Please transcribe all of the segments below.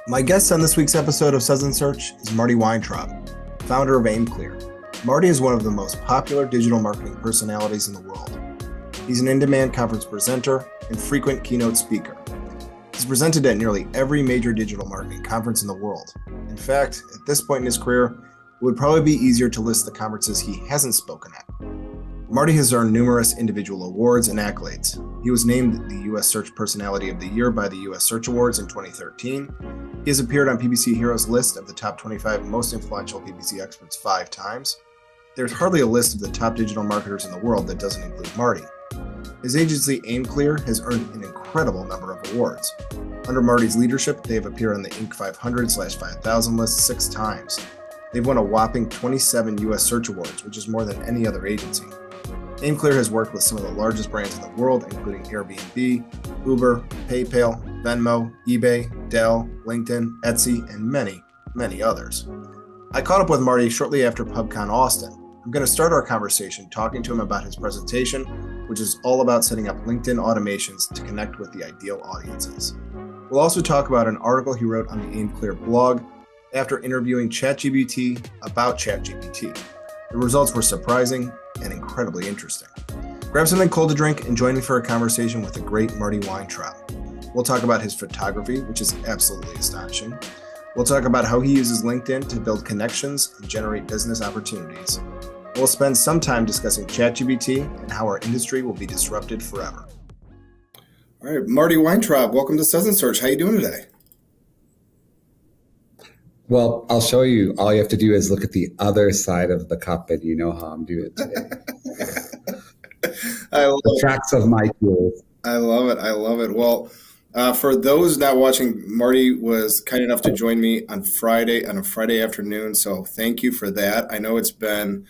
My guest on this week's episode of Suds and Search is Marty Weintraub, founder of Aimclear. Marty is one of the most popular digital marketing personalities in the world. He's an in-demand conference presenter and frequent keynote speaker. He's presented at nearly every major digital marketing conference in the world. In fact, at this point in his career, it would probably be easier to list the conferences he hasn't spoken at. Marty has earned numerous individual awards and accolades. He was named the U.S. Search Personality of the Year by the U.S. Search Awards in 2013. He has appeared on PPC Heroes list of the top 25 most influential PPC experts 5 times. There's hardly a list of the top digital marketers in the world that doesn't include Marty. His agency Aimclear has earned an incredible number of awards. Under Marty's leadership, they have appeared on the Inc. 500/5000 list 6 times. They've won a whopping 27 U.S. Search Awards, which is more than any other agency. Aimclear has worked with some of the largest brands in the world, including Airbnb, Uber, PayPal, Venmo, eBay, Dell, LinkedIn, Etsy, and many, many others. I caught up with Marty shortly after PubCon Austin. I'm going to start our conversation talking to him about his presentation, which is all about setting up LinkedIn automations to connect with the ideal audiences. We'll also talk about an article he wrote on the Aimclear blog after interviewing ChatGPT about ChatGPT. The results were surprising and incredibly interesting. Grab something cold to drink and join me for a conversation with the great Marty Weintraub. We'll talk about his photography, which is absolutely astonishing. We'll talk about how he uses LinkedIn to build connections and generate business opportunities. We'll spend some time discussing ChatGPT and how our industry will be disrupted forever. All right, Marty Weintraub, welcome to Suds and Search. How you doing today? Well, I'll show you. All you have to do is look at the other side of the cup and you know how I'm doing today. I love the tracks of my tools. I love it. Well, for those not watching, Marty was kind enough to join me on a Friday afternoon. So thank you for that. I know it's been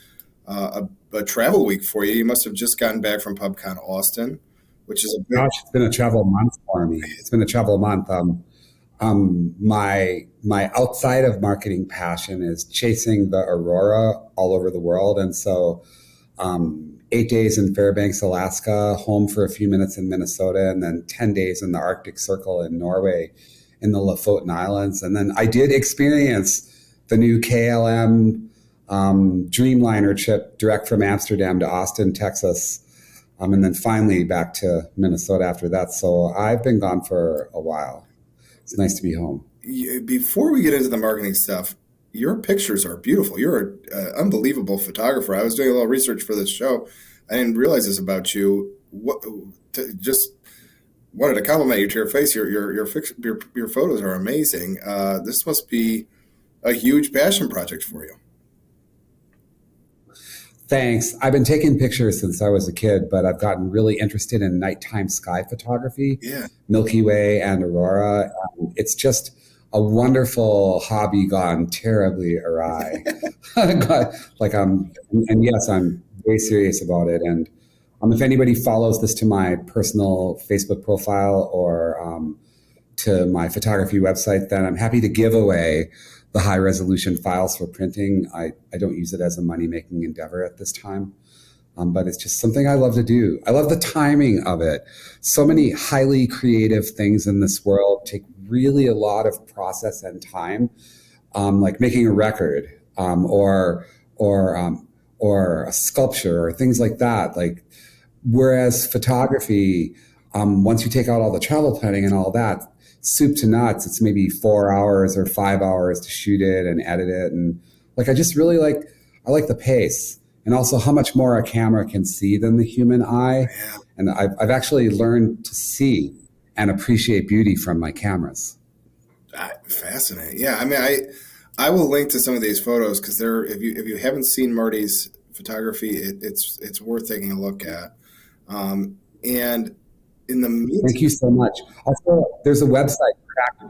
a travel week for you. You must have just gotten back from PubCon Austin, which is it's been a travel month for me. It's been a travel month. My outside of marketing passion is chasing the aurora all over the world. And so 8 days in Fairbanks, Alaska, home for a few minutes in Minnesota, and then 10 days in the Arctic Circle in Norway in the Lofoten Islands. And then I did experience the new KLM Dreamliner trip direct from Amsterdam to Austin, Texas, and then finally back to Minnesota after that. So I've been gone for a while. It's nice to be home. Before we get into the marketing stuff, your pictures are beautiful. You're an unbelievable photographer. I was doing a little research for this show. I didn't realize this about you. Just wanted to compliment you to your face. Your photos are amazing. This must be a huge passion project for you. Thanks. I've been taking pictures since I was a kid, but I've gotten really interested in nighttime sky photography, Milky Way and aurora. It's just a wonderful hobby gone terribly awry. And yes, I'm very serious about it. And if anybody follows this to my personal Facebook profile or to my photography website, then I'm happy to give away the high resolution files for printing. I don't use it as a money-making endeavor at this time, but it's just something I love to do. I love the timing of it. So many highly creative things in this world take really a lot of process and time, like making a record or a sculpture or things like that. Like, whereas photography, once you take out all the travel planning and all that, soup to nuts, it's maybe 4 hours or 5 hours to shoot it and edit it. And I just really I like the pace and also how much more a camera can see than the human eye. Yeah. And I've actually learned to see and appreciate beauty from my cameras. Fascinating. Yeah. I mean, I will link to some of these photos because if you haven't seen Marty's photography, it's worth taking a look at. And in the meantime, thank you so much. Also, there's a website,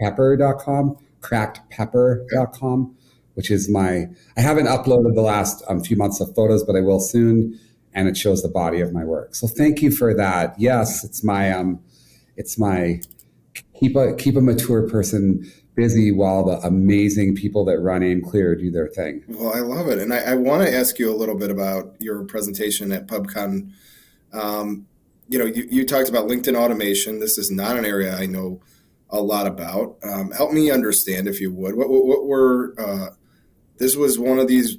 crackedpepper.com, which is I haven't uploaded the last few months of photos, but I will soon. And it shows the body of my work. So thank you for that. Yes, it's my keep a mature person busy while the amazing people that run Aimclear do their thing. Well, I love it. And I want to ask you a little bit about your presentation at PubCon. You talked about LinkedIn automation. This is not an area I know a lot about. Help me understand, if you would. What were this was one of these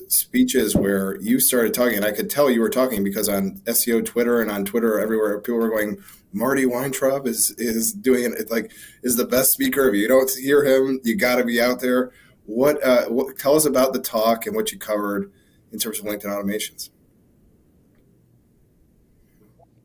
speeches where you started talking, and I could tell you were talking because on SEO Twitter and on Twitter everywhere, people were going, Marty Weintraub is doing it. It's like, is the best speaker. If you don't hear him, you got to be out there. What tell us about the talk and what you covered in terms of LinkedIn automations?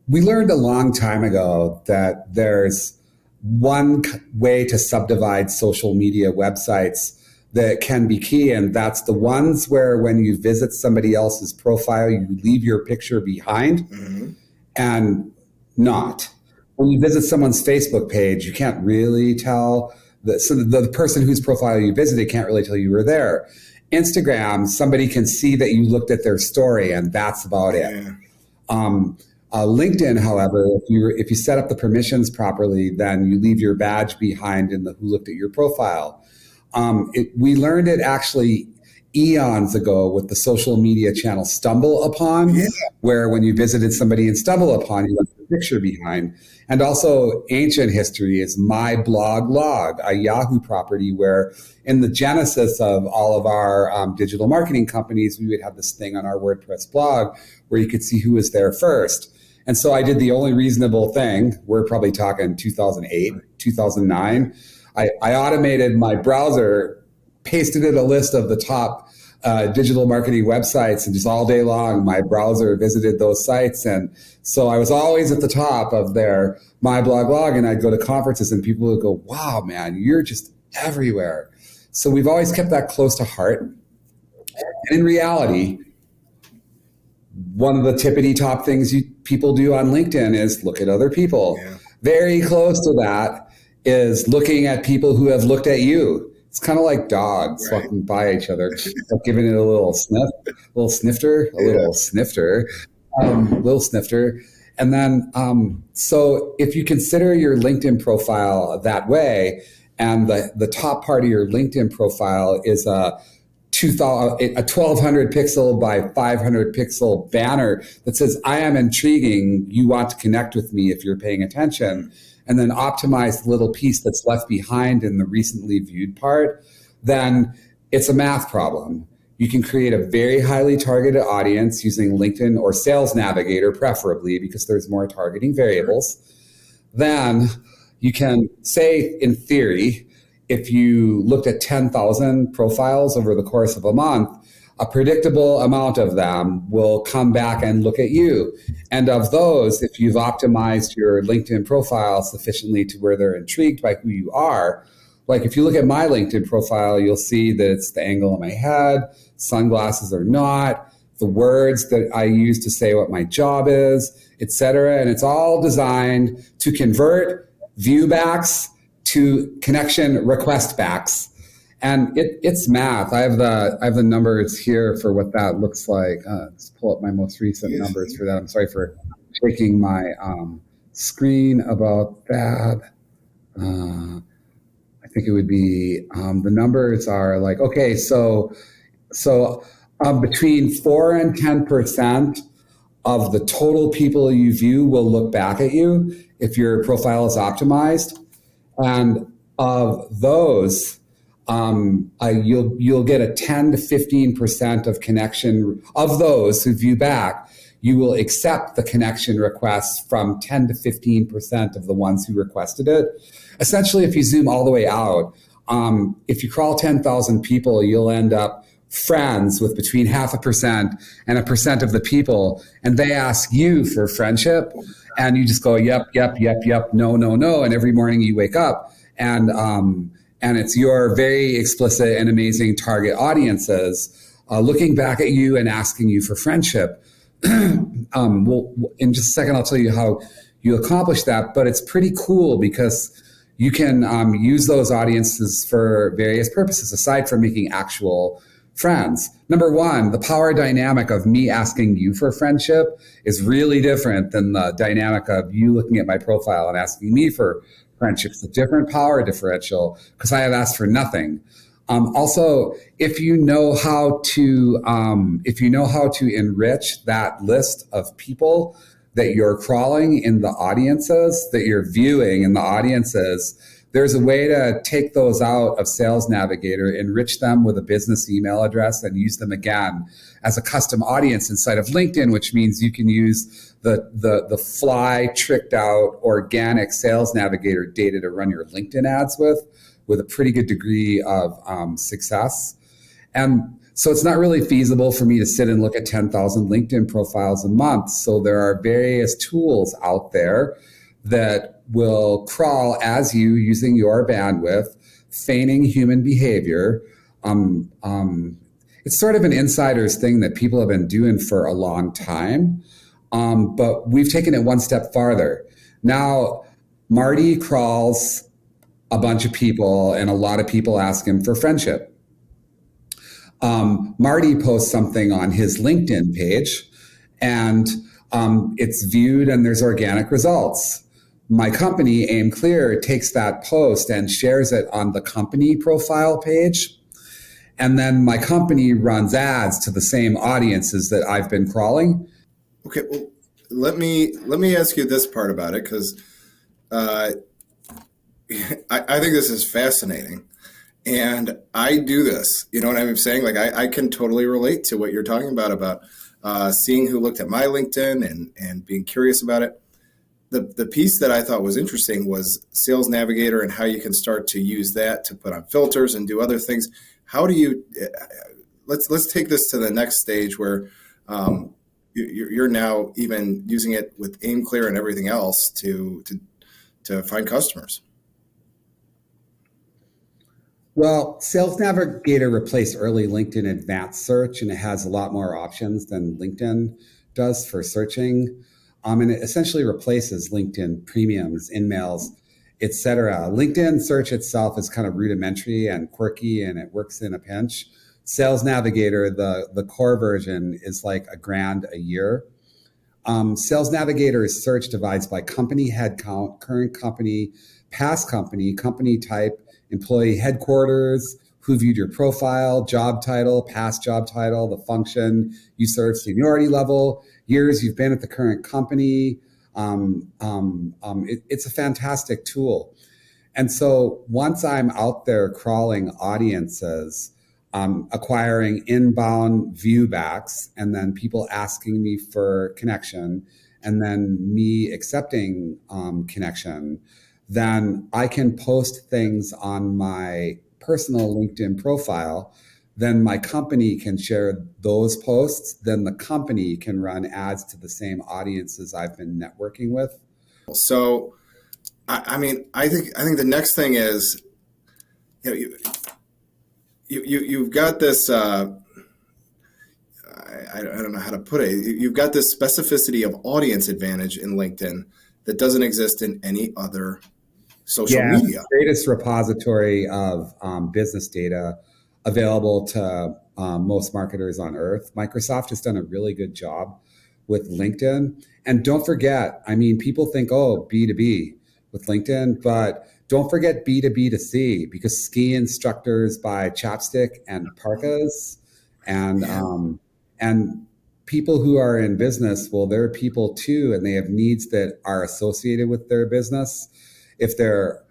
We learned a long time ago that there's one way to subdivide social media websites that can be key, and that's the ones where when you visit somebody else's profile, you leave your picture behind, and not. When you visit someone's Facebook page, you can't really tell. So the person whose profile you visited can't really tell you were there. Instagram, somebody can see that you looked at their story, and that's about it. LinkedIn, however, if you set up the permissions properly, then you leave your badge behind in the who looked at your profile. We learned it actually eons ago with the social media channel Stumble Upon, where when you visited somebody in Stumble Upon, you left the picture behind. And also ancient history is My Blog Log, a Yahoo property where in the genesis of all of our digital marketing companies, we would have this thing on our WordPress blog where you could see who was there first. And so I did the only reasonable thing. We're probably talking 2008, 2009. I automated my browser, pasted in a list of the top digital marketing websites, and just all day long, my browser visited those sites. And so I was always at the top of their My Blog Log, and I'd go to conferences and people would go, wow, man, you're just everywhere. So we've always kept that close to heart. And in reality, one of the tippity top things people do on LinkedIn is look at other people. Very close to that is looking at people who have looked at you. It's kind of like dogs walking by each other, giving it a little sniff, a little snifter. And then, so if you consider your LinkedIn profile that way, and the top part of your LinkedIn profile is a 1200 pixel by 500 pixel banner that says, I am intriguing, you want to connect with me if you're paying attention, and then optimize the little piece that's left behind in the recently viewed part, then it's a math problem. You can create a very highly targeted audience using LinkedIn or Sales Navigator, preferably, because there's more targeting variables. Then you can say, in theory, if you looked at 10,000 profiles over the course of a month, a predictable amount of them will come back and look at you. And of those, if you've optimized your LinkedIn profile sufficiently to where they're intrigued by who you are, like if you look at my LinkedIn profile, you'll see that it's the angle of my head, sunglasses or not, the words that I use to say what my job is, etc. And it's all designed to convert viewbacks to connection request backs. And it's math. I have the numbers here for what that looks like. Let's pull up my most recent numbers for that. I'm sorry for shaking my screen about that. I think it would be the numbers are like, okay, so between 4 and 10% of the total people you view will look back at you if your profile is optimized, and of those, you'll get a 10 to 15% of connection of those who view back. You will accept the connection requests from 10 to 15% of the ones who requested it. Essentially, if you zoom all the way out, if you crawl 10,000 people, you'll end up friends with between 0.5% and 1% of the people, and they ask you for friendship, and you just go, yep, no, and every morning you wake up, and it's your very explicit and amazing target audiences looking back at you and asking you for friendship. Well, in just a second, I'll tell you how you accomplish that, but it's pretty cool because you can use those audiences for various purposes aside from making actual friends. Number one, the power dynamic of me asking you for friendship is really different than the dynamic of you looking at my profile and asking me for friendship. It's a different power differential because I have asked for nothing. Also, if you know how to enrich that list of people that you're crawling in the audiences, that you're viewing in the audiences, there's a way to take those out of Sales Navigator, enrich them with a business email address, and use them again as a custom audience inside of LinkedIn, which means you can use the fly, tricked out, organic Sales Navigator data to run your LinkedIn ads with a pretty good degree of success. And so it's not really feasible for me to sit and look at 10,000 LinkedIn profiles a month. So there are various tools out there that will crawl as you using your bandwidth, feigning human behavior. It's sort of an insider's thing that people have been doing for a long time. But we've taken it one step farther. Now, Marty crawls a bunch of people, and a lot of people ask him for friendship. Marty posts something on his LinkedIn page, and it's viewed and there's organic results. My company, Aimclear, takes that post and shares it on the company profile page. And then my company runs ads to the same audiences that I've been crawling. Okay, well, let me ask you this part about it, because I think this is fascinating. And I do this, you know what I'm saying? Like I can totally relate to what you're talking about seeing who looked at my LinkedIn and being curious about it. The piece that I thought was interesting was Sales Navigator and how you can start to use that to put on filters and do other things. How do you, let's take this to the next stage where you're now even using it with Aimclear and everything else to find customers. Well, Sales Navigator replaced early LinkedIn advanced search, and it has a lot more options than LinkedIn does for searching. And it essentially replaces LinkedIn premiums, InMails, etc. LinkedIn search itself is kind of rudimentary and quirky, and it works in a pinch. Sales Navigator, the core version, is like $1,000 a year. Sales Navigator's search divides by company headcount, current company, past company, company type, employee headquarters, who viewed your profile, job title, past job title, the function you serve, seniority level, years you've been at the current company. It's a fantastic tool. And so once I'm out there crawling audiences, acquiring inbound viewbacks, and then people asking me for connection, and then me accepting connection, then I can post things on my personal LinkedIn profile. Then my company can share those posts. Then the company can run ads to the same audiences I've been networking with. So, I think the next thing is, you've got this. I don't know how to put it. You've got this specificity of audience advantage in LinkedIn that doesn't exist in any other social media. The greatest repository of business data available to most marketers on earth. Microsoft has done a really good job with LinkedIn. And don't forget, people think, B2B with LinkedIn, but don't forget B2B2C, because ski instructors buy chapstick and parkas, and people who are in business, well, they're people too, and they have needs that are associated with their business. If they're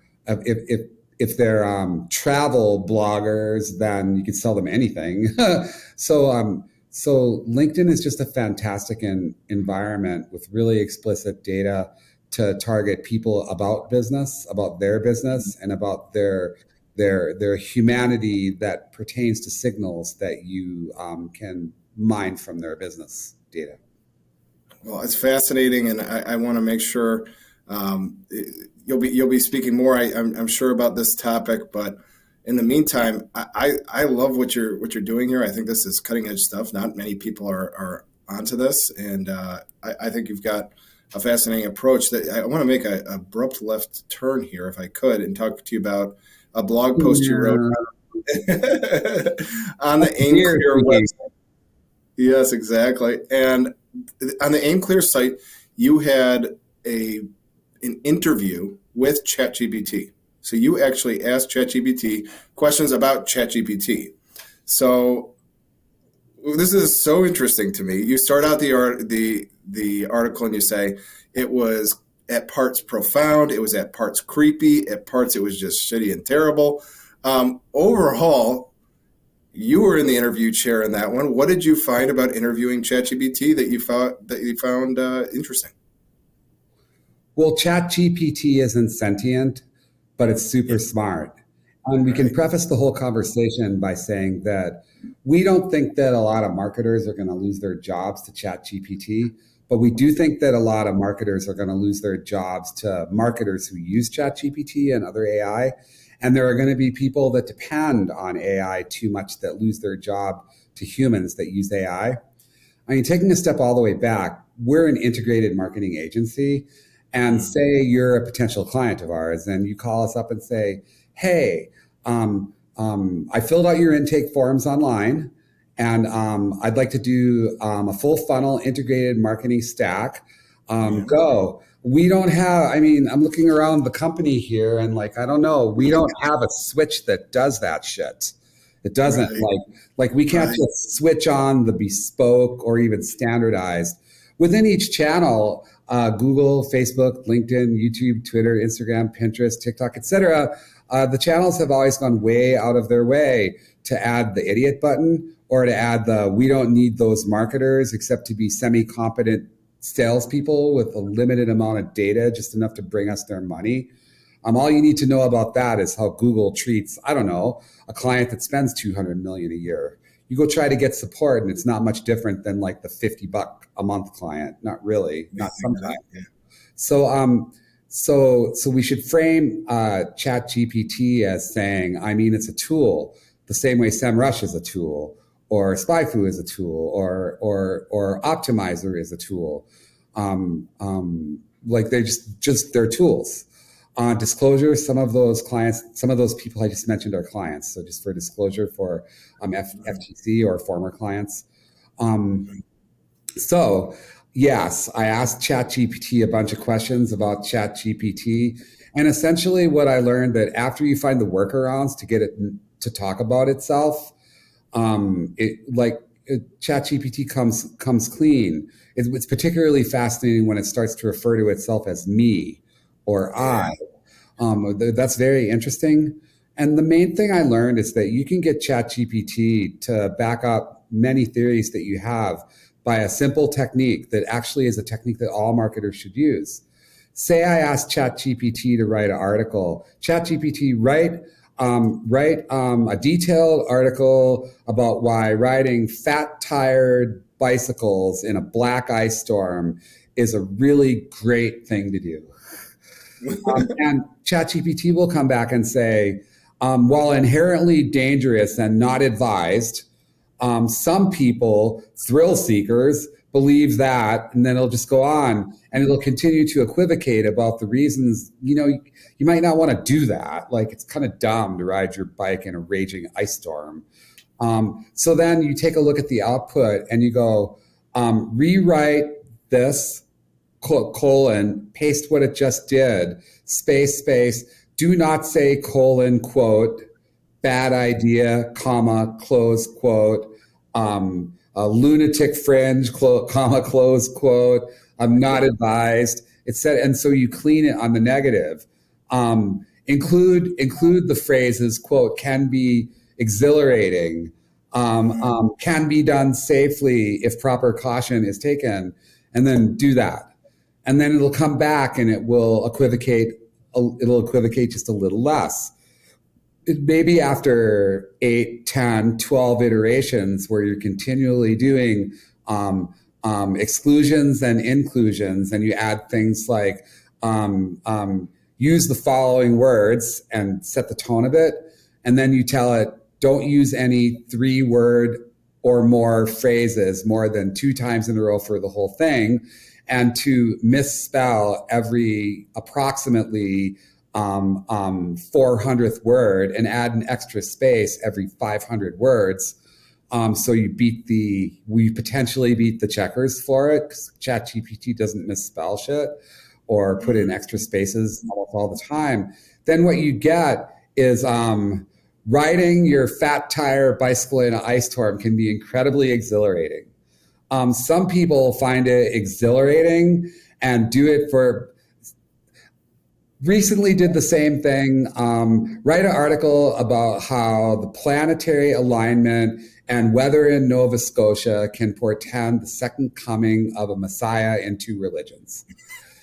travel bloggers, then you can sell them anything. So LinkedIn is just a fantastic environment with really explicit data to target people about business, about their business, and about their humanity that pertains to signals that you can mine from their business data. Well, it's fascinating, and I want to make sure you'll be speaking more, I'm sure, about this topic. But in the meantime, I love what you're doing here. I think this is cutting edge stuff. Not many people are onto this, and I think you've got a fascinating approach. That I want to make an abrupt left turn here, if I could, and talk to you about a blog post you wrote on the Aimclear website. Yes, exactly. And on the Aimclear site, you had an interview with ChatGPT. So you actually asked ChatGPT questions about ChatGPT. So this is so interesting to me. You start out the article and you say it was at parts profound. It was at parts creepy. At parts, it was just shitty and terrible. Overall, you were in the interview chair in that one. What did you find about interviewing ChatGPT that you found interesting? Well, ChatGPT isn't sentient, but it's super smart. And we can preface the whole conversation by saying that we don't think that a lot of marketers are going to lose their jobs to ChatGPT, but we do think that a lot of marketers are going to lose their jobs to marketers who use ChatGPT and other AI. And there are going to be people that depend on AI too much that lose their job to humans that use AI. I mean, taking a step all the way back, we're an integrated marketing agency. And say you're a potential client of ours and you call us up and say, hey, I filled out your intake forms online and I'd like to do a full funnel integrated marketing stack. Go. We don't have, I mean, I'm looking around the company here and like, I don't know, we don't have a switch that does that shit. It doesn't like we can't just switch on the bespoke or even standardized. Within each channel, Google, Facebook, LinkedIn, YouTube, Twitter, Instagram, Pinterest, TikTok, etc. The channels have always gone way out of their way to add the idiot button or to add the we don't need those marketers except to be semi-competent salespeople with a limited amount of data, just enough to bring us their money. All you need to know about that is how Google treats, I don't know, a client that spends $200 million a year. You go try to get support and it's not much different than like the $50 a month client. Not really, not sometimes. Yeah. So we should frame ChatGPT as saying, I mean, it's a tool the same way SEMrush is a tool or SpyFu is a tool or Optimizer is a tool. Like they're just they're tools. Disclosure, some of those clients, some of those people I just mentioned are clients. So just for disclosure for FTC or former clients. So yes, I asked ChatGPT a bunch of questions about ChatGPT. And essentially what I learned that after you find the workarounds to get it to talk about itself, ChatGPT comes clean. It's particularly fascinating when it starts to refer to itself as me or I. That's very interesting. And the main thing I learned is that you can get ChatGPT to back up many theories that you have by a simple technique that actually is a technique that all marketers should use. Say I asked ChatGPT to write an article. ChatGPT, write a detailed article about why riding fat-tired bicycles in a black ice storm is a really great thing to do. And ChatGPT will come back and say, while inherently dangerous and not advised, some people, thrill seekers, believe that, and then it'll just go on and it'll continue to equivocate about the reasons, you might not want to do that. Like it's kind of dumb to ride your bike in a raging ice storm. So then you take a look at the output and you go, rewrite this, colon, paste what it just did, space, do not say colon, quote, bad idea, comma, close quote, a lunatic fringe, comma, close quote, I'm not advised. It said, and so you clean it on the negative. Include the phrases, quote, can be exhilarating, can be done safely if proper caution is taken, and then do that. And then it'll come back and it will equivocate. It'll equivocate just a little less. Maybe after 8, 10, 12 iterations where you're continually doing exclusions and inclusions, and you add things like use the following words and set the tone of it, and then you tell it, don't use any 3-word or more phrases more than 2 times in a row for the whole thing, and to misspell every approximately 400th word and add an extra space every 500 words. So we potentially beat the checkers for it, because ChatGPT doesn't misspell shit or put in extra spaces almost all the time. Then what you get is riding your fat tire bicycle in an ice storm can be incredibly exhilarating. Some people find it exhilarating and do it for recently did the same thing. Write an article about how the planetary alignment and weather in Nova Scotia can portend the second coming of a Messiah in two religions.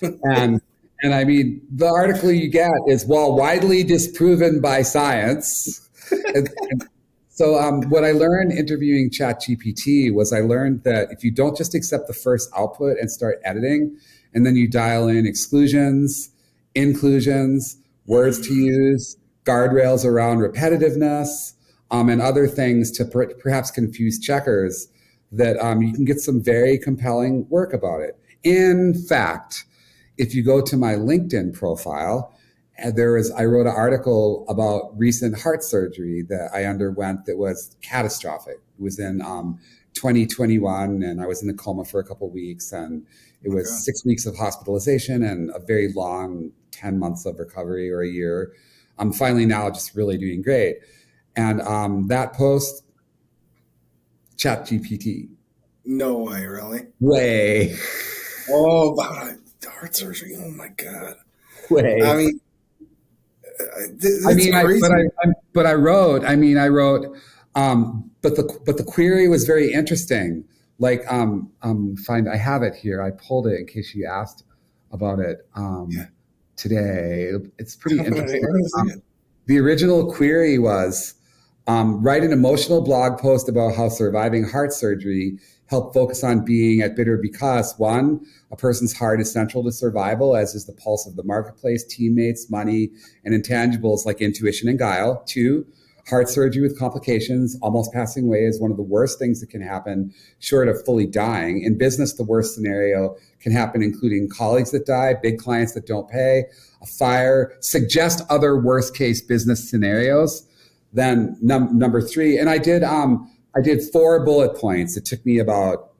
And I mean, the article you get is, well, widely disproven by science. So what I learned interviewing ChatGPT was I learned that if you don't just accept the first output and start editing, and then you dial in exclusions, inclusions, words to use, guardrails around repetitiveness, and other things to perhaps confuse checkers, that you can get some very compelling work about it. In fact, if you go to my LinkedIn profile, I wrote an article about recent heart surgery that I underwent that was catastrophic. It was in 2021, and I was in a coma for a couple of weeks, and it was 6 weeks of hospitalization and a very long 10 months of recovery, or a year. I'm finally now just really doing great. And that post, ChatGPT. No way, really? Way. Oh, about heart surgery. Oh my God. Way. I mean, I wrote, but the query was very interesting. Like, I have it here. I pulled it in case you asked about it today. It's pretty interesting. The original query was, write an emotional blog post about how surviving heart surgery helped focus on being at bitter because, one, a person's heart is central to survival, as is the pulse of the marketplace, teammates, money, and intangibles like intuition and guile. Two, heart surgery with complications, almost passing away, is one of the worst things that can happen, short of fully dying. In business, the worst scenario can happen, including colleagues that die, big clients that don't pay, a fire. Suggest other worst case business scenarios. Then number three, and I did 4 bullet points. It took me about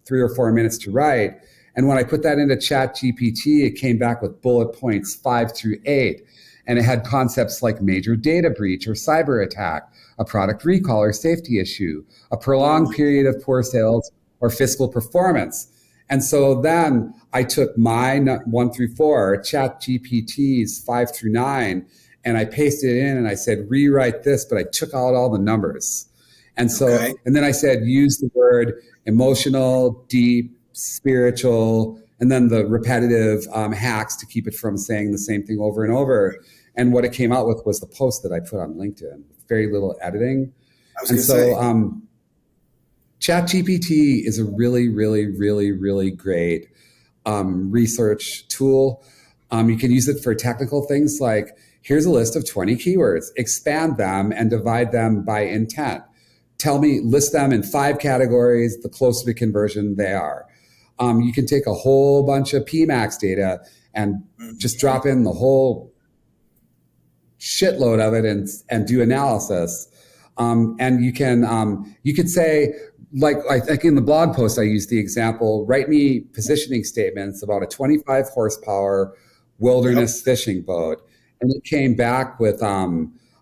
3 or 4 minutes to write. And when I put that into ChatGPT, it came back with bullet points 5 through 8. And it had concepts like major data breach or cyber attack, a product recall or safety issue, a prolonged period of poor sales or fiscal performance. And so then I took my 1 through 4, ChatGPT's 5 through 9, and I pasted it in and I said, rewrite this, but I took out all the numbers. And so, and then I said, use the word emotional, deep, spiritual, and then the repetitive hacks to keep it from saying the same thing over and over. And what it came out with was the post that I put on LinkedIn. Very little editing. And so ChatGPT is a really, really, really, really great research tool. You can use it for technical things like, here's a list of 20 keywords, expand them and divide them by intent. List them in 5 categories, the closer to conversion they are. You can take a whole bunch of PMAX data and just drop in the whole shitload of it and do analysis. And you could say, like, I think in the blog post, I used the example, write me positioning statements about a 25 horsepower wilderness fishing boat. And it came back with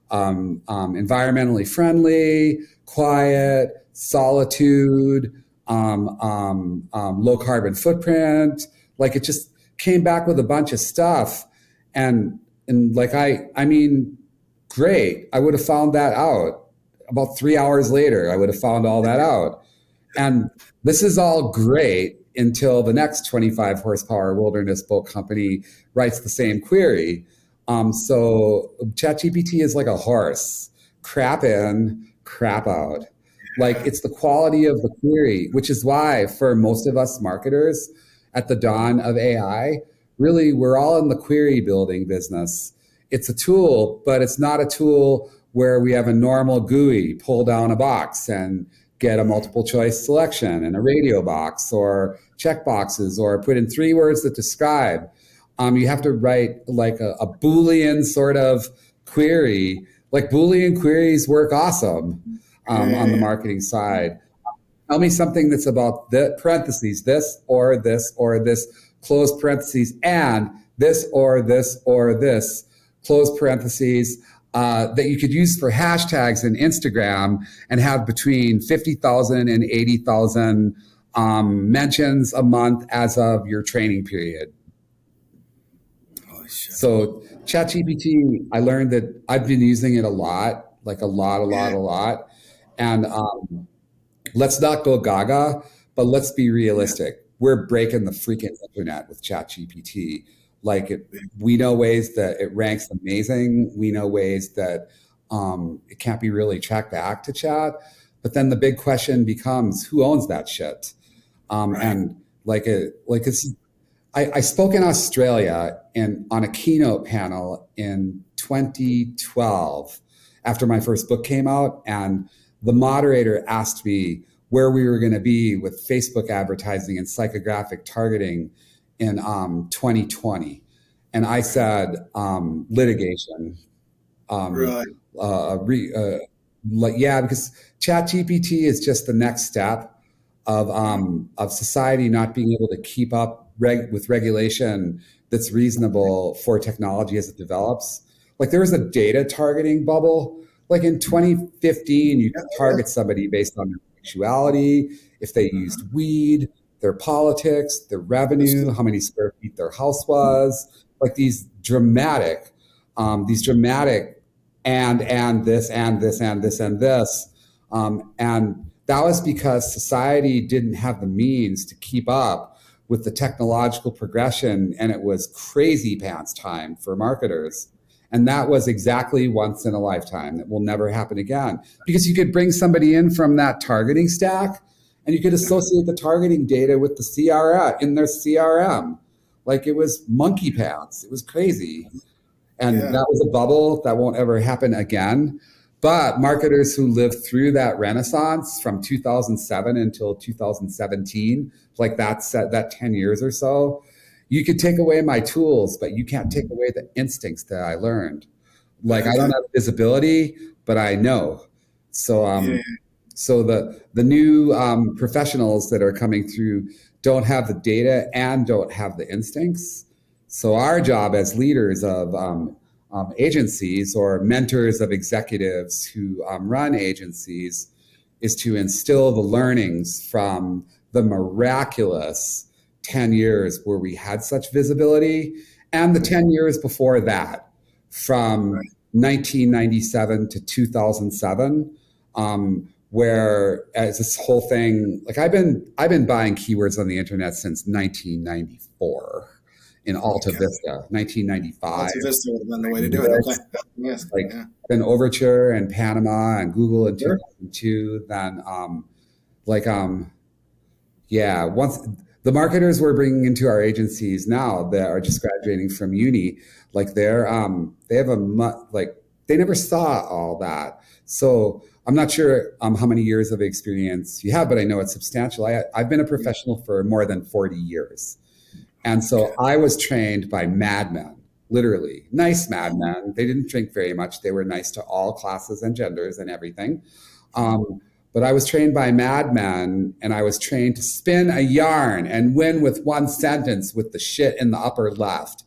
environmentally friendly, quiet, solitude, low carbon footprint. Like, it just came back with a bunch of stuff. And like, I mean, great. I would have found that out about 3 hours later. I would have found all that out. And this is all great until the next 25 horsepower wilderness boat company writes the same query. So ChatGPT is like a horse, crap in, crap out. Like, it's the quality of the query, which is why for most of us marketers at the dawn of AI, really, we're all in the query building business. It's a tool, but it's not a tool where we have a normal GUI, pull down a box and get a multiple choice selection and a radio box or check boxes or put in 3 words that describe. You have to write like a Boolean sort of query. Like, Boolean queries work awesome on the marketing side. Tell me something that's about the parentheses, this or this or this, close parentheses, and this or this or this, close parentheses, that you could use for hashtags in Instagram and have between 50,000 and 80,000 mentions a month as of your training period. So ChatGPT, I learned that I've been using it a lot, like a lot. And let's not go gaga, but let's be realistic. We're breaking the freaking internet with ChatGPT. We know ways that it ranks amazing. We know ways that it can't be really tracked back to chat. But then the big question becomes, who owns that shit? And I spoke in Australia on a keynote panel in 2012 after my first book came out, and the moderator asked me where we were going to be with Facebook advertising and psychographic targeting in 2020. And I said, litigation. Right. Because ChatGPT is just the next step of society not being able to keep up with regulation that's reasonable for technology as it develops. Like there was a data targeting bubble. Like in 2015, you could target somebody based on their sexuality, if they used weed, their politics, their revenue, how many square feet their house was, like these dramatic and this and this and this and this. And that was because society didn't have the means to keep up with the technological progression, and it was crazy pants time for marketers. And that was exactly once in a lifetime. That will never happen again. Because you could bring somebody in from that targeting stack and you could associate the targeting data with the CRM in their CRM. Like it was monkey pants. It was crazy. And that was a bubble that won't ever happen again. But marketers who lived through that renaissance from 2007 until 2017, like that 10 years or so, you could take away my tools, but you can't take away the instincts that I learned. Like I don't have visibility, but I know. So, so the new professionals that are coming through don't have the data and don't have the instincts. So our job as leaders of agencies or mentors of executives who run agencies is to instill the learnings from the miraculous 10 years where we had such visibility, and the 10 years before that, from 1997 to 2007, where as this whole thing, like I've been buying keywords on the internet since 1994 in Alta Vista, 1995. Alta Vista would have been the way to do it. Okay. Yes. Then Overture and Panama and Google in 2002. Then once the marketers we're bringing into our agencies now that are just graduating from uni, like they never saw all that. So I'm not sure how many years of experience you have, but I know it's substantial. I've been a professional for more than 40 years. And so I was trained by madmen, literally nice madmen. They didn't drink very much. They were nice to all classes and genders and everything. But I was trained by madmen, and I was trained to spin a yarn and win with one sentence with the shit in the upper left.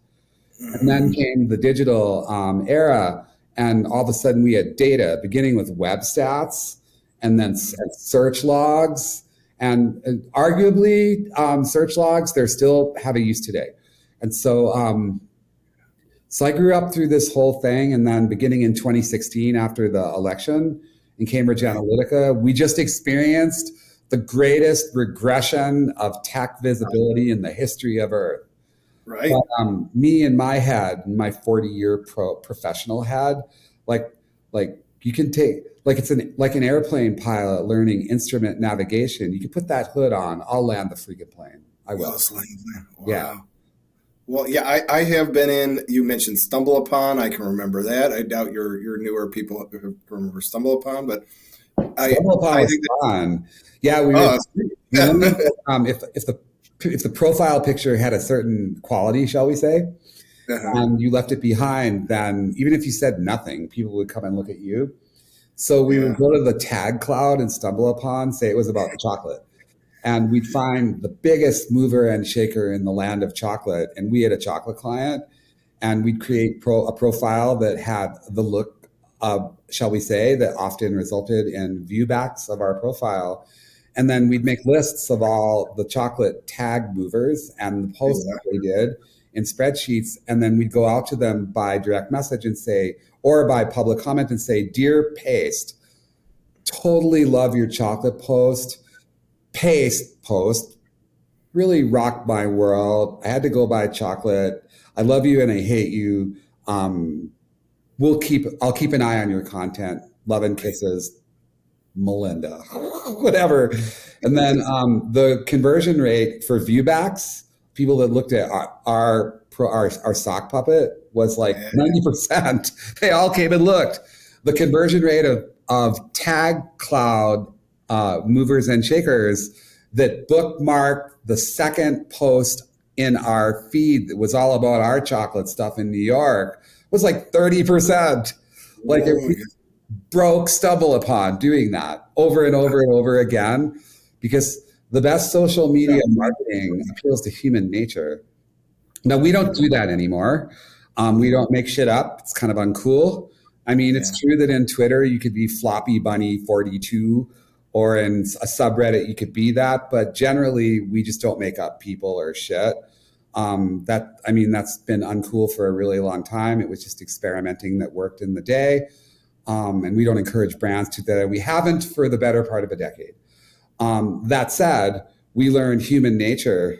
And then came the digital era, and all of a sudden we had data beginning with web stats and then search logs. And arguably, search logs, they still have a use today. And so I grew up through this whole thing, and then beginning in 2016 after the election, in Cambridge Analytica, we just experienced the greatest regression of tech visibility in the history of Earth. Right. But, me in my head, my 40-year professional head, like you can take, like it's like an airplane pilot learning instrument navigation. You can put that hood on. I'll land the freaking plane. I will. Wow. Yeah. Well, yeah, I have been in, you mentioned Stumble Upon. I can remember that. I doubt your newer people remember Stumble Upon, but Stumble Upon was fun. Yeah, we would, if the profile picture had a certain quality, shall we say, and you left it behind, then even if you said nothing, people would come and look at you. So we would go to the tag cloud and Stumble Upon, say it was about the chocolate. And we'd find the biggest mover and shaker in the land of chocolate. And we had a chocolate client, and we'd create a profile that had the look of, shall we say, that often resulted in viewbacks of our profile. And then we'd make lists of all the chocolate tag movers and the posts that they did in spreadsheets. And then we'd go out to them by direct message and say, or by public comment and say, dear Paste, totally love your chocolate post. Paste post really rocked my world. I had to go buy chocolate. I love you and I hate you. I'll keep an eye on your content. Love and kisses, Melinda, whatever. And then the conversion rate for viewbacks, people that looked at our sock puppet was like 90%. They all came and looked. The conversion rate of tag cloud movers and shakers that bookmarked the second post in our feed that was all about our chocolate stuff in New York was like 30%. Like it broke stumble upon doing that over and over and over again, because the best social media marketing appeals to human nature. Now, we don't do that anymore. We don't make shit up. It's kind of uncool. I mean, it's true that in Twitter, you could be Floppy Bunny 42, or in a subreddit, you could be that. But generally, we just don't make up people or shit. That's been uncool for a really long time. It was just experimenting that worked in the day. And we don't encourage brands to do that. We haven't for the better part of a decade. That said, we learned human nature.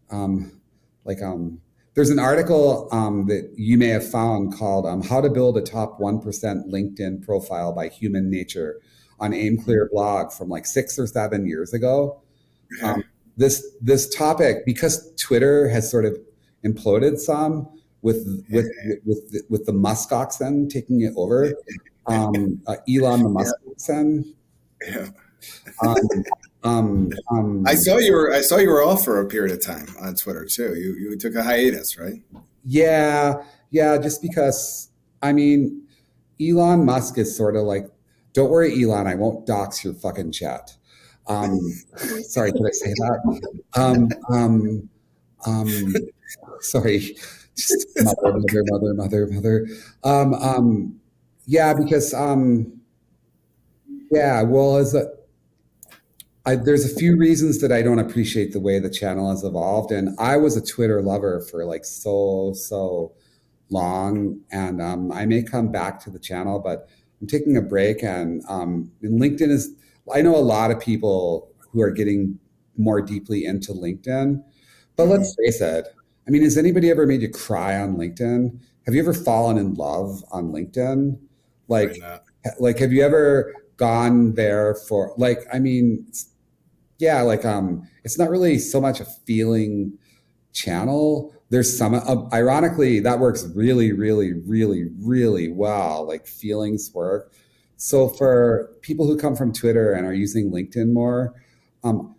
There's an article that you may have found called How to Build a Top 1% LinkedIn Profile by Human Nature on Aimclear blog from like 6 or 7 years ago. This topic, because Twitter has sort of imploded some with the Musk oxen taking it over, Elon the Musk oxen. Yeah. I saw you were off for a period of time on Twitter too. You took a hiatus, right? Yeah. Just because, I mean, Elon Musk is sort of like, don't worry, Elon, I won't dox your fucking chat. Sorry, did I say that? Sorry, just mother. Yeah, because there's a few reasons that I don't appreciate the way the channel has evolved, and I was a Twitter lover for like so long, and I may come back to the channel, but I'm taking a break, and LinkedIn is. I know a lot of people who are getting more deeply into LinkedIn, but let's face it. I mean, has anybody ever made you cry on LinkedIn? Have you ever fallen in love on LinkedIn? Like, have you ever gone there for it's not really so much a feeling channel. There's some, ironically, that works really, really, really, really well. Like feelings work. So for people who come from Twitter and are using LinkedIn more, go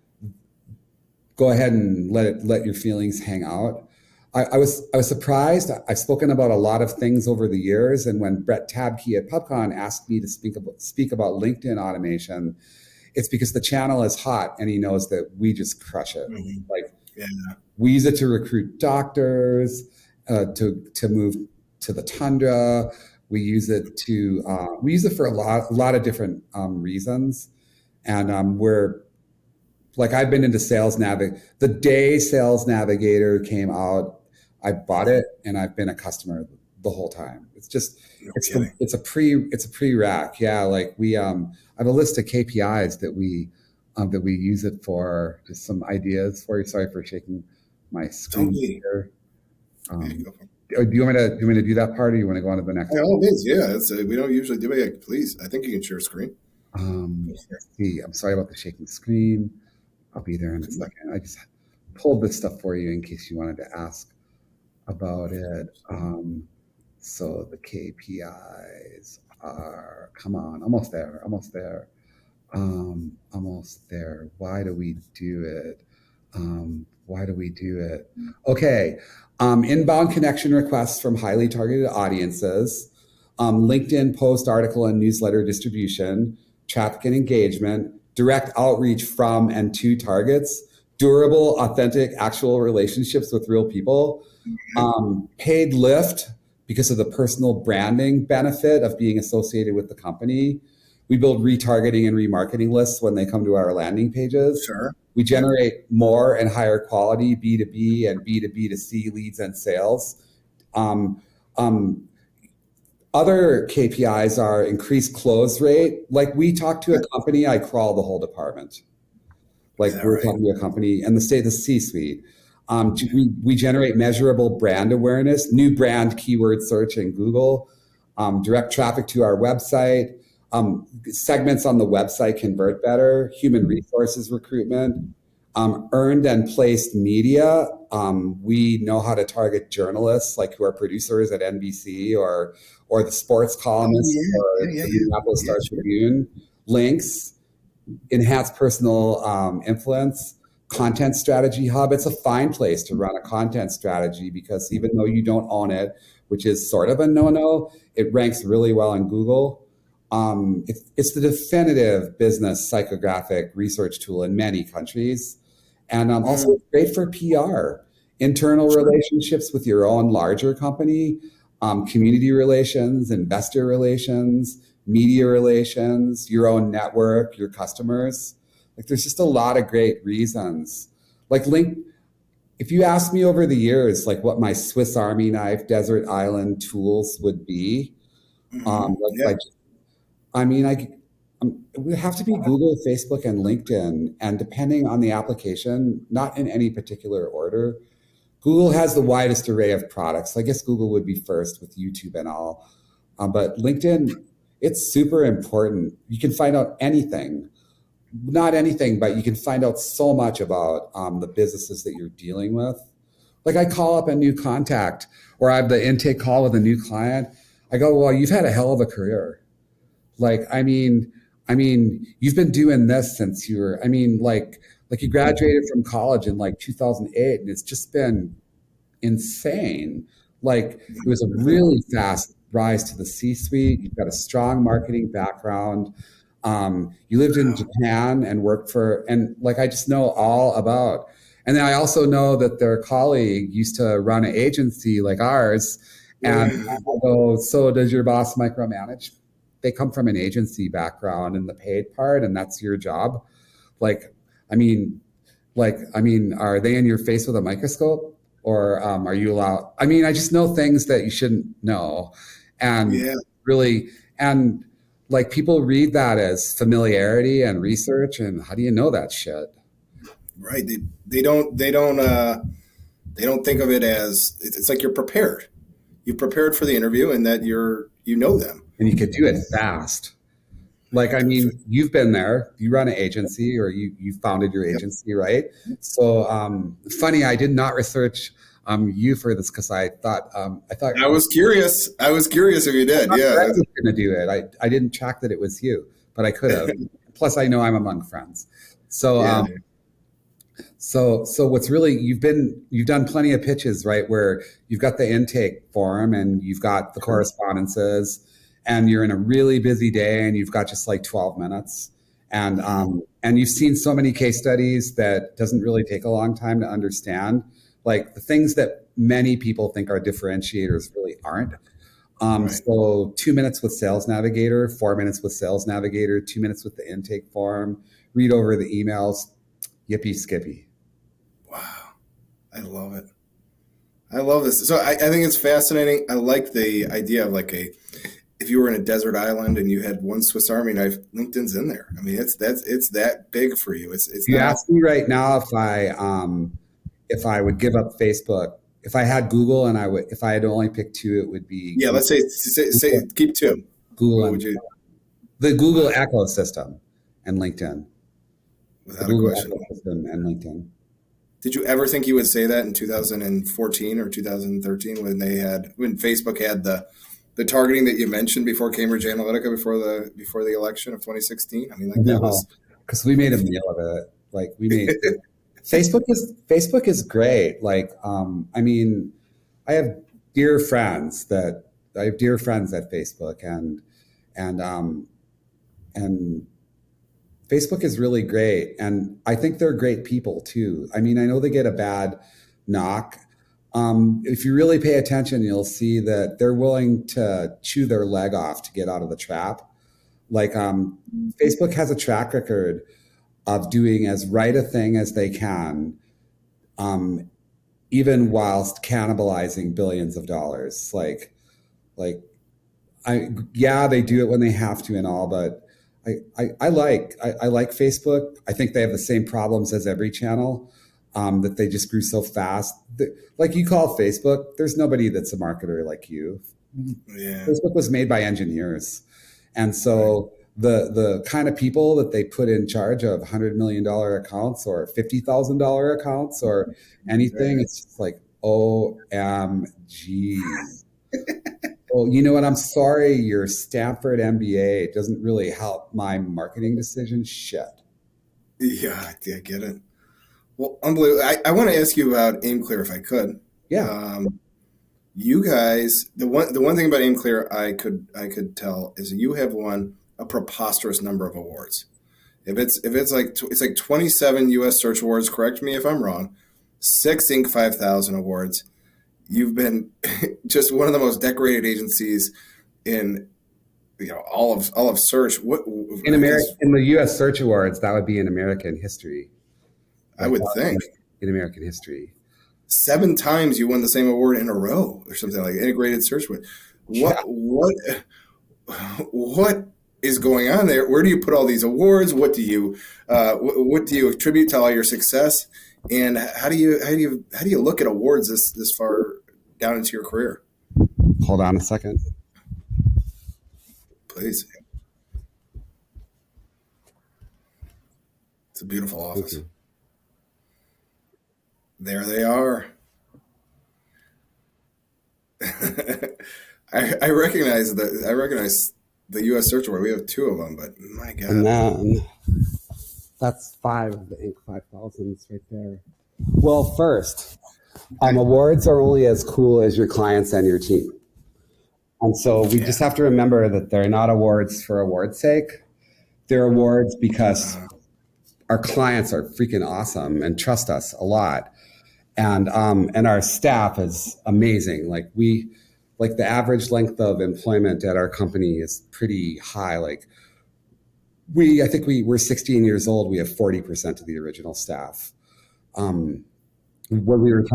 ahead and let your feelings hang out. I was surprised. I've spoken about a lot of things over the years, and when Brett Tabke at PubCon asked me to speak about LinkedIn automation, it's because the channel is hot and he knows that we just crush it. We use it to recruit doctors, to move to the tundra. We use it for a lot of different reasons, and I've been into Sales Navigator. The day Sales Navigator came out, I bought it and I've been a customer the whole time. It's a pre-rack. Yeah, like we I have a list of KPIs that we use it for. Just some ideas for you. Sorry for shaking my screen here. Do you want me to do that part, or you want to go on to the next? By all means, yeah. We don't usually do it. Please, I think you can share screen. Let's see. I'm sorry about the shaking screen. I'll be there in a second. I just pulled this stuff for you in case you wanted to ask about it. So the KPIs are, come on, almost there. Why do we do it? Okay. Inbound connection requests from highly targeted audiences, LinkedIn post, article, and newsletter distribution, traffic and engagement, direct outreach from and to targets, durable, authentic, actual relationships with real people, paid lift because of the personal branding benefit of being associated with the company, We build retargeting and remarketing lists when they come to our landing pages. Sure. We generate more and higher quality B2B and B2B2C leads and sales. Other KPIs are increased close rate. Like we talk to a company, I crawl the whole department. Like we're talking to a company and the C-suite. We generate measurable brand awareness, new brand keyword search in Google, direct traffic to our website, segments on the website convert better, human resources recruitment, earned and placed media. We know how to target journalists like who are producers at NBC or the sports columnists or the Minneapolis Star Tribune. Links, enhance personal influence, content strategy hub. It's a fine place to run a content strategy because even though you don't own it, which is sort of a no-no, it ranks really well in Google. It's the definitive business psychographic research tool in many countries. And also it's great for PR, internal relationships with your own larger company, community relations, investor relations, media relations, your own network, your customers. Like there's just a lot of great reasons. Like if you ask me over the years, like what my Swiss Army knife desert island tools would be, it would have to be Google, Facebook, and LinkedIn. And depending on the application, not in any particular order, Google has the widest array of products. I guess Google would be first with YouTube and all. But LinkedIn, it's super important. You can find out anything. Not anything, but you can find out so much about the businesses that you're dealing with. Like I call up a new contact or I have the intake call with a new client. I go, well, you've had a hell of a career. Like, I mean, you've been doing this since you were, like you graduated from college in like 2008 and it's just been insane. Like it was a really fast rise to the C-suite. You've got a strong marketing background. You lived in Japan and worked I just know all about. And then I also know that their colleague used to run an agency like ours. And I go, so does your boss micromanage? They come from an agency background in the paid part, and that's your job. Are they in your face with a microscope? Or are you allowed? I just know things that you shouldn't know. And like people read that as familiarity and research, and how do you know that shit? Right. They don't think of it as it's like you're prepared. You've prepared for the interview and that you know them. And you could do it fast. Like, you've been there, you run an agency or you founded your agency, right? So funny, I did not research you for this because I thought I was curious. I was curious if you did. Yeah, I was going to do it. I didn't track that it was you, but I could have. Plus, I know I'm among friends. So, so what's really you've done plenty of pitches, right? Where you've got the intake form and you've got the correspondences, and you're in a really busy day and you've got just like 12 minutes, and you've seen so many case studies that doesn't really take a long time to understand. Like the things that many people think are differentiators really aren't. So 2 minutes with Sales Navigator, 4 minutes with Sales Navigator, 2 minutes with the intake form, read over the emails, yippee skippy. Wow. I love it. I love this. So I think it's fascinating. I like the idea of if you were in a desert island and you had one Swiss Army knife, LinkedIn's in there. It's that big for you. You ask me right now if I would give up Facebook, if I had Google and if I had to only pick two, it would be Google. Let's say keep two. Google the Google ecosystem and LinkedIn. Without a question. Ecosystem and LinkedIn. Did you ever think you would say that in 2014 or 2013 when Facebook had the targeting that you mentioned before Cambridge Analytica before the election of 2016? Because we made a meal of it. Like we made Facebook is great. Like I have dear friends at Facebook and Facebook is really great. And I think they're great people too. I know they get a bad knock. If you really pay attention, you'll see that they're willing to chew their leg off to get out of the trap. Like Facebook has a track record of doing as right a thing as they can, even whilst cannibalizing billions of dollars. Like they do it when they have to and all, but I like Facebook. I think they have the same problems as every channel, that they just grew so fast. Like you call Facebook, there's nobody that's a marketer like you. Yeah. Facebook was made by engineers. And so the kind of people that they put in charge of $100 million accounts or $50,000 accounts or anything, it's just like, OMG. Well, you know what? I'm sorry, your Stanford MBA doesn't really help my marketing decision. Shit. Yeah, I get it. Well, unbelievable. I want to ask you about Aimclear if I could. Yeah. You guys, the one thing about Aimclear I could tell is that you have won a preposterous number of awards. If it's like 27 U.S. Search Awards, correct me if I'm wrong, 6 Inc. 5000 awards. You've been just one of the most decorated agencies in all of search. What in the U.S. Search Awards, that would be in American history. I would think in American history. 7 times you won the same award in a row, or something like integrated search. What is going on there? Where do you put all these awards? What do you attribute to all your success? And how do you look at awards this far down into your career? Hold on a second, please. It's a beautiful office. There they are. I recognize the U.S. Search Award. We have 2 of them, but my God. And then that's 5 of the Inc. 5000s right there. Well, first, awards are only as cool as your clients and your team. And so we just have to remember that they're not awards for awards' sake. They're awards because our clients are freaking awesome and trust us a lot. And our staff is amazing. Like the average length of employment at our company is pretty high. Like I think we're 16 years old. We have 40% of the original staff. When we were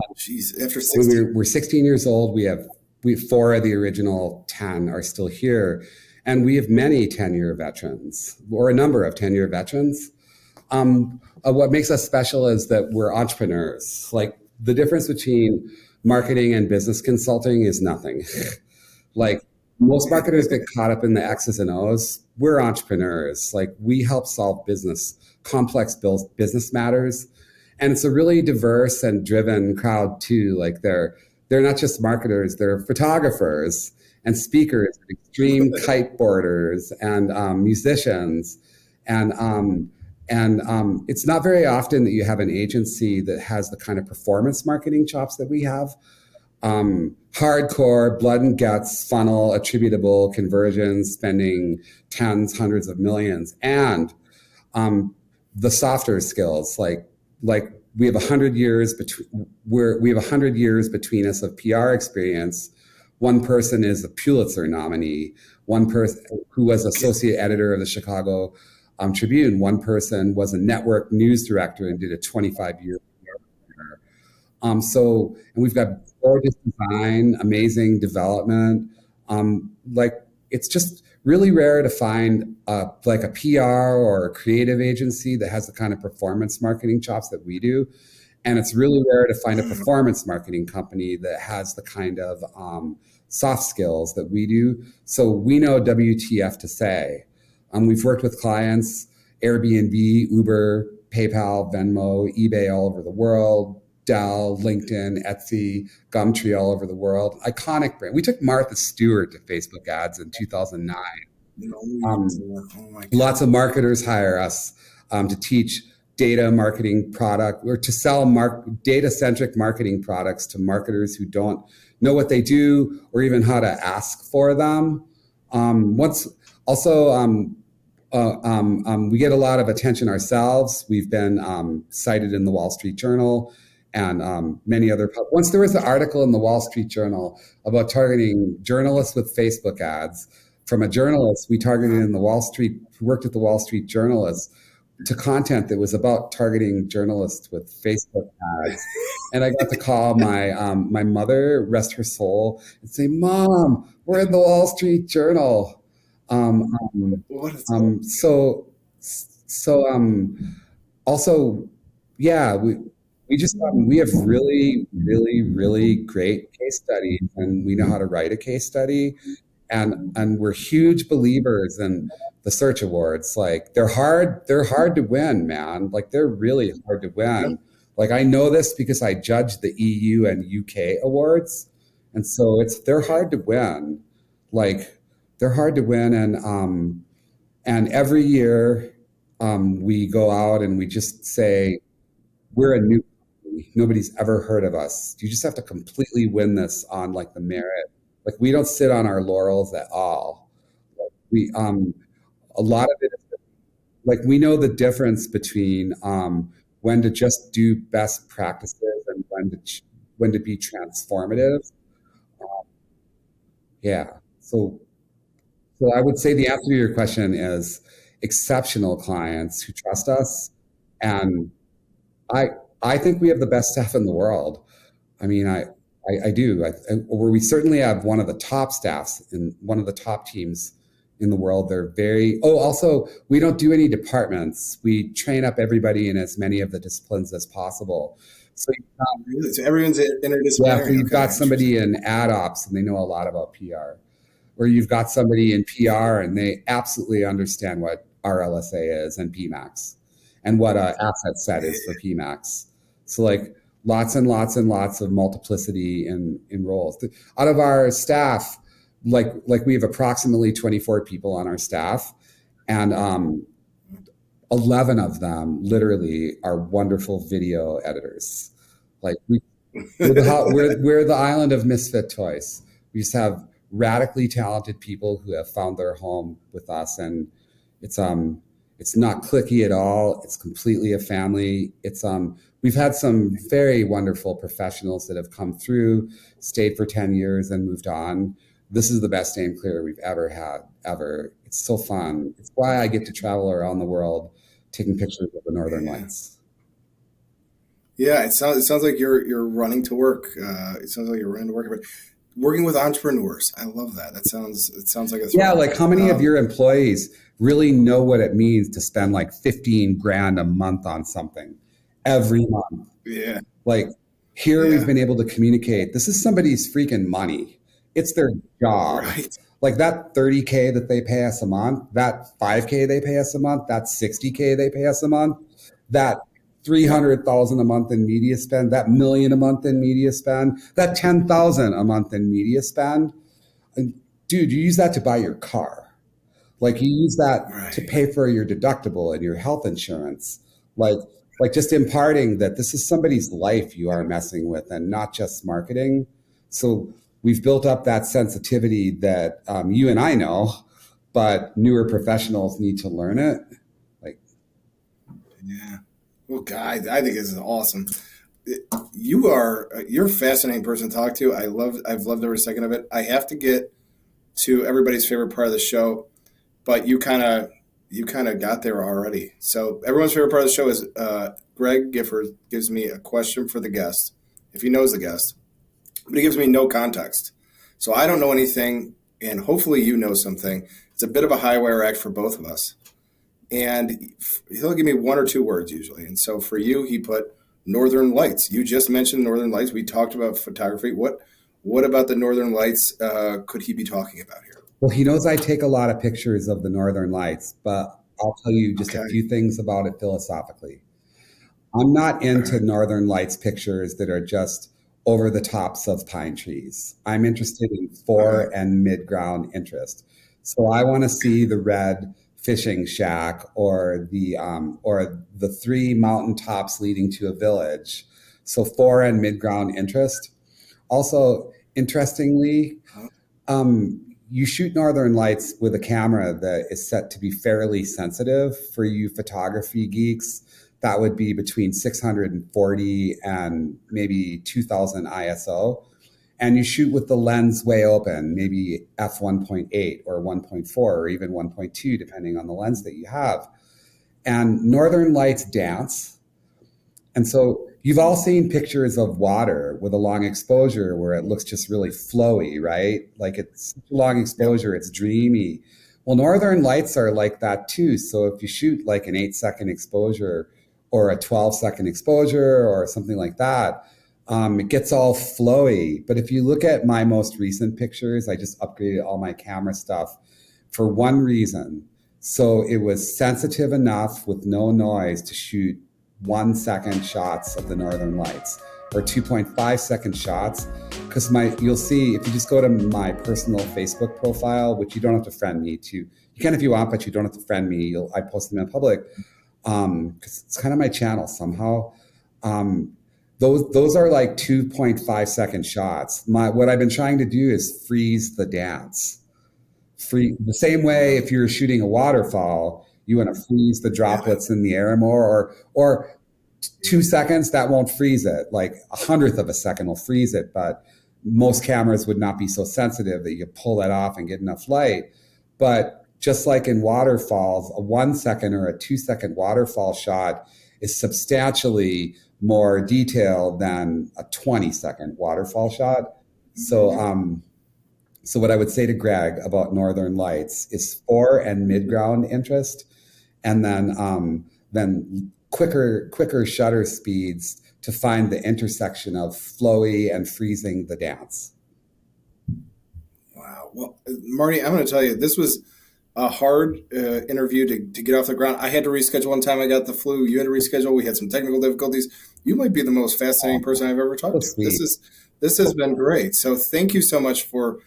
after 16, we're 16 years old. We have 4 of the original 10 are still here, and we have many 10-year veterans or a number of 10-year veterans. What makes us special is that we're entrepreneurs. Like the difference between marketing and business consulting is nothing. Like most marketers get caught up in the X's and O's. We're entrepreneurs. Like we help solve complex business matters. And it's a really diverse and driven crowd too. Like they're not just marketers, they're photographers and speakers, and extreme kiteboarders and musicians. And it's not very often that you have an agency that has the kind of performance marketing chops that we have. Hardcore, blood and guts, funnel, attributable conversions, spending tens, hundreds of millions, and the softer skills like we have 100 years between us of PR experience. One person is a Pulitzer nominee. One person who was associate editor of the Chicago Tribune. One person was a network news director and did a 25-year career. And we've got gorgeous design, amazing development. It's just really rare to find a PR or a creative agency that has the kind of performance marketing chops that we do. And it's really rare to find a performance marketing company that has the kind of soft skills that we do. So we know WTF to say. We've worked with clients, Airbnb, Uber, PayPal, Venmo, eBay all over the world, Dell, LinkedIn, Etsy, Gumtree all over the world. Iconic brand. We took Martha Stewart to Facebook ads in 2009. Lots of marketers hire us to teach data marketing product or to sell data-centric marketing products to marketers who don't know what they do or even how to ask for them. We get a lot of attention ourselves. We've been cited in the Wall Street Journal and many other. Once there was an article in the Wall Street Journal about targeting journalists with Facebook ads, from a journalist we targeted in the Wall Street, who worked at the Wall Street Journal, to content that was about targeting journalists with Facebook ads. And I got to call my mother, rest her soul, and say, "Mom, we're in the Wall Street Journal." Also, yeah, we just we have really, really, really great case studies, and we know how to write a case study, and we're huge believers in the search awards. Like they're hard to win, man. Like they're really hard to win. Like I know this because I judge the EU and UK awards, and so they're hard to win. Like they're hard to win, and every year we go out and we just say we're a new company. Nobody's ever heard of us. You just have to completely win this on like the merit. Like we don't sit on our laurels at all. We a lot of it is like we know the difference between when to just do best practices and when to be transformative. Yeah. So I would say the answer to your question is exceptional clients who trust us, and I think we have the best staff in the world. I mean, I do. Or we certainly have one of the top staffs in one of the top teams in the world. They're very. Oh, also, we don't do any departments. We train up everybody in as many of the disciplines as possible. So, so everyone's interdisciplinary. Yeah, so you've got somebody in ad ops and they know a lot about PR, or you've got somebody in PR and they absolutely understand what RLSA is and PMAX and what an asset set is for PMAX. So like lots and lots and lots of multiplicity in roles. Out of our staff, like we have approximately 24 people on our staff, and 11 of them literally are wonderful video editors. Like we're the island of misfit toys. We just have radically talented people who have found their home with us, and it's not cliquey at all. It's completely a family. We've had some very wonderful professionals that have come through, stayed for 10 years and moved on. This is the best Aimclear we've ever had, ever. It's so fun. It's why I get to travel around the world taking pictures of the Northern Lights. Yeah, it sounds like you're running to work. It sounds like you're running to work. But working with entrepreneurs, I love that. It sounds like it's like how many of your employees really know what it means to spend like $15,000 a month on something every month? Yeah. Like here we've been able to communicate. This is somebody's freaking money. It's their job. Right. Like that $30K that they pay us a month, that $5K they pay us a month, that $60K they pay us a month, that $300,000 a month in media spend, that $1 million a month in media spend, that $10,000 a month in media spend. And dude, you use that to buy your car. Like you use that to pay for your deductible and your health insurance. Like just imparting that this is somebody's life you are messing with and not just marketing. So we've built up that sensitivity that you and I know, but newer professionals need to learn it. Yeah. Well, God, I think this is awesome. You're a fascinating person to talk to. I've loved every second of it. I have to get to everybody's favorite part of the show, but you kind of got there already. So everyone's favorite part of the show is Greg Gifford gives me a question for the guest, if he knows the guest, but he gives me no context. So I don't know anything, and hopefully you know something. It's a bit of a high wire act for both of us. And he'll give me one or two words usually. And so for you, he put Northern Lights. You just mentioned Northern Lights. We talked about photography. What about the Northern Lights could he be talking about here? Well, he knows I take a lot of pictures of the Northern Lights, but I'll tell you just a few things about it philosophically. I'm not into Northern Lights pictures that are just over the tops of pine trees. I'm interested in fore and mid-ground interest. So I want to see the red fishing shack or the three mountaintops leading to a village. So fore and mid-ground interest. Also, interestingly, you shoot Northern Lights with a camera that is set to be fairly sensitive. For you photography geeks, that would be between 640 and maybe 2000 ISO. and you shoot with the lens way open, maybe f1.8 or 1.4 or even 1.2, depending on the lens that you have. And northern lights dance. And so you've all seen pictures of water with a long exposure where it looks just really flowy, right? Like it's such a long exposure, it's dreamy. Well, northern lights are like that too. So if you shoot like an 8-second exposure or a 12-second exposure or something like that, it gets all flowy. But if you look at my most recent pictures, I just upgraded all my camera stuff for one reason. So it was sensitive enough with no noise to shoot 1-second shots of the northern lights or 2.5-second shots. Because you'll see, if you just go to my personal Facebook profile, which you don't have to friend me to, you can if you want, but you don't have to friend me. I post them in public because it's kind of my channel somehow. Those are like 2.5-second shots. What I've been trying to do is freeze the dance. The same way if you're shooting a waterfall, you want to freeze the droplets in the air more, or 2 seconds, that won't freeze it. Like 100th of a second will freeze it, but most cameras would not be so sensitive that you pull that off and get enough light. But just like in waterfalls, a 1-second or a 2-second waterfall shot is substantially more detailed than a 20-second waterfall shot. So what I would say to Greg about northern lights is fore and mid-ground interest, and then quicker shutter speeds to find the intersection of flowy and freezing the dance. Wow. Well, Marty, I'm going to tell you, this was a hard interview to get off the ground. I had to reschedule one time. I got the flu. You had to reschedule. We had some technical difficulties. You might be the most fascinating person I've ever talked to. This has been great. So thank you so much for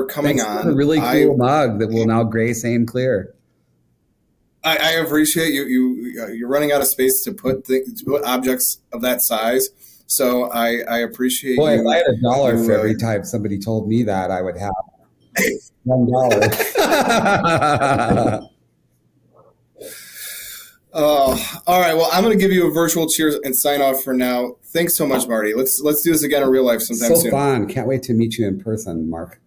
coming on. For a really cool mug that will now grace Aimclear. I appreciate you're running out of space to put objects of that size. So I appreciate. Boy, if I had $1 for every time somebody told me that, I would have $1. All right. Well, I'm going to give you a virtual cheers and sign off for now. Thanks so much, Marty. Let's do this again in real life sometime soon. So fun. Can't wait to meet you in person, Mark.